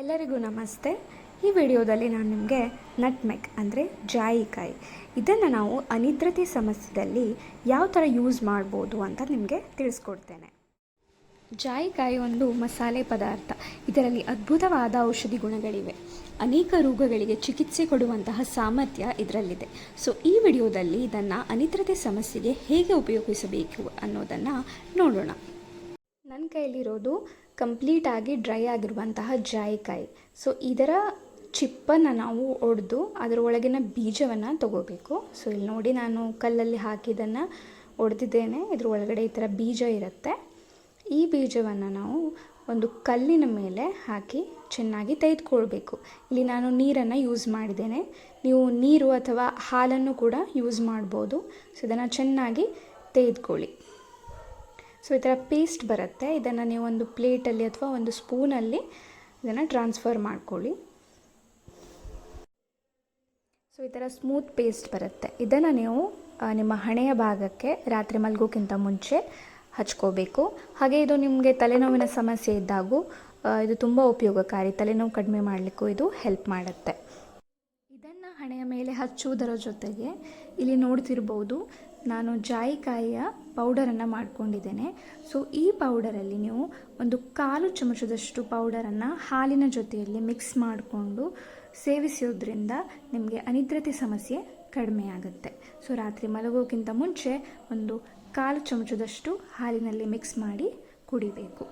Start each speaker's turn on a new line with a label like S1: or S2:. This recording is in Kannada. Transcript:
S1: ಎಲ್ಲರಿಗೂ ನಮಸ್ತೆ. ಈ ವಿಡಿಯೋದಲ್ಲಿ ನಾನು ನಿಮಗೆ ನಟ್ಮೆಗ್ ಅಂದರೆ ಜಾಯಿಕಾಯಿ ಇದನ್ನು ನಾವು ಅನಿದ್ರತೆ ಸಮಸ್ಯೆಯಲ್ಲಿ ಯಾವ ಥರ ಯೂಸ್ ಮಾಡ್ಬೋದು ಅಂತ ನಿಮಗೆ ತಿಳಿಸ್ಕೊಡ್ತೇನೆ. ಜಾಯಿಕಾಯಿ ಒಂದು ಮಸಾಲೆ ಪದಾರ್ಥ. ಇದರಲ್ಲಿ ಅದ್ಭುತವಾದ ಔಷಧಿ ಗುಣಗಳಿವೆ. ಅನೇಕ ರೋಗಗಳಿಗೆ ಚಿಕಿತ್ಸೆ ಕೊಡುವಂತಹ ಸಾಮರ್ಥ್ಯ ಇದರಲ್ಲಿದೆ. ಸೊ ಈ ವಿಡಿಯೋದಲ್ಲಿ ಇದನ್ನು ಅನಿದ್ರತೆ ಸಮಸ್ಯೆಗೆ ಹೇಗೆ ಉಪಯೋಗಿಸಬೇಕು ಅನ್ನೋದನ್ನು ನೋಡೋಣ. ನನ್ನ ಕೈಲಿರೋದು ಕಂಪ್ಲೀಟಾಗಿ ಡ್ರೈ ಆಗಿರುವಂತಹ ಜಾಯಿಕಾಯಿ. ಸೊ ಇದರ ಚಿಪ್ಪನ್ನು ನಾವು ಒಡೆದು ಅದರ ಒಳಗಿನ ಬೀಜವನ್ನು ತಗೋಬೇಕು. ಸೊ ಇಲ್ಲಿ ನೋಡಿ, ನಾನು ಕಲ್ಲಲ್ಲಿ ಹಾಕಿದ್ದನ್ನು ಒಡೆದಿದ್ದೇನೆ. ಇದ್ರ ಒಳಗಡೆ ಈ ಥರ ಬೀಜ ಇರುತ್ತೆ. ಈ ಬೀಜವನ್ನು ನಾವು ಒಂದು ಕಲ್ಲಿನ ಮೇಲೆ ಹಾಕಿ ಚೆನ್ನಾಗಿ ತೆಗೆದುಕೊಳ್ಬೇಕು. ಇಲ್ಲಿ ನಾನು ನೀರನ್ನು ಯೂಸ್ ಮಾಡಿದ್ದೇನೆ. ನೀವು ನೀರು ಅಥವಾ ಹಾಲನ್ನು ಕೂಡ ಯೂಸ್ ಮಾಡ್ಬೋದು. ಸೊ ಇದನ್ನು ಚೆನ್ನಾಗಿ ತೆಗೆದುಕೊಳ್ಳಿ. ಸೊ ಈ ಥರ ಪೇಸ್ಟ್ ಬರುತ್ತೆ. ಇದನ್ನು ನೀವು ಒಂದು ಪ್ಲೇಟಲ್ಲಿ ಅಥವಾ ಒಂದು ಸ್ಪೂನಲ್ಲಿ ಇದನ್ನು ಟ್ರಾನ್ಸ್ಫರ್ ಮಾಡ್ಕೊಳ್ಳಿ. ಸೊ ಈ ಥರ ಸ್ಮೂತ್ ಪೇಸ್ಟ್ ಬರುತ್ತೆ. ಇದನ್ನು ನೀವು ನಿಮ್ಮ ಹಣೆಯ ಭಾಗಕ್ಕೆ ರಾತ್ರಿ ಮಲಗೋಕ್ಕಿಂತ ಮುಂಚೆ ಹಚ್ಕೋಬೇಕು. ಹಾಗೆ ಇದು ನಿಮಗೆ ತಲೆನೋವಿನ ಸಮಸ್ಯೆ ಇದ್ದಾಗೂ ಇದು ತುಂಬ ಉಪಯೋಗಕಾರಿ. ತಲೆನೋವು ಕಡಿಮೆ ಮಾಡಲಿಕ್ಕೂ ಇದು ಹೆಲ್ಪ್ ಮಾಡುತ್ತೆ. ಇದನ್ನು ಹಣೆಯ ಮೇಲೆ ಹಚ್ಚುವುದರ ಜೊತೆಗೆ ಇಲ್ಲಿ ನೋಡ್ತಿರ್ಬೋದು, ನಾನು ಜಾಯಿಕಾಯಿಯ ಪೌಡರನ್ನು ಮಾಡ್ಕೊಂಡಿದ್ದೇನೆ. ಸೊ ಈ ಪೌಡರಲ್ಲಿ ನೀವು ಒಂದು 1/4 ಚಮಚದಷ್ಟು ಪೌಡರನ್ನು ಹಾಲಿನ ಜೊತೆಯಲ್ಲಿ ಮಿಕ್ಸ್ ಮಾಡಿಕೊಂಡು ಸೇವಿಸೋದ್ರಿಂದ ನಿಮಗೆ ಅನಿದ್ರತೆ ಸಮಸ್ಯೆ ಕಡಿಮೆ ಆಗುತ್ತೆ. ಸೊ ರಾತ್ರಿ ಮಲಗೋಕ್ಕಿಂತ ಮುಂಚೆ ಒಂದು 1/4 ಚಮಚದಷ್ಟು ಹಾಲಿನಲ್ಲಿ ಮಿಕ್ಸ್ ಮಾಡಿ ಕುಡಿಬೇಕು.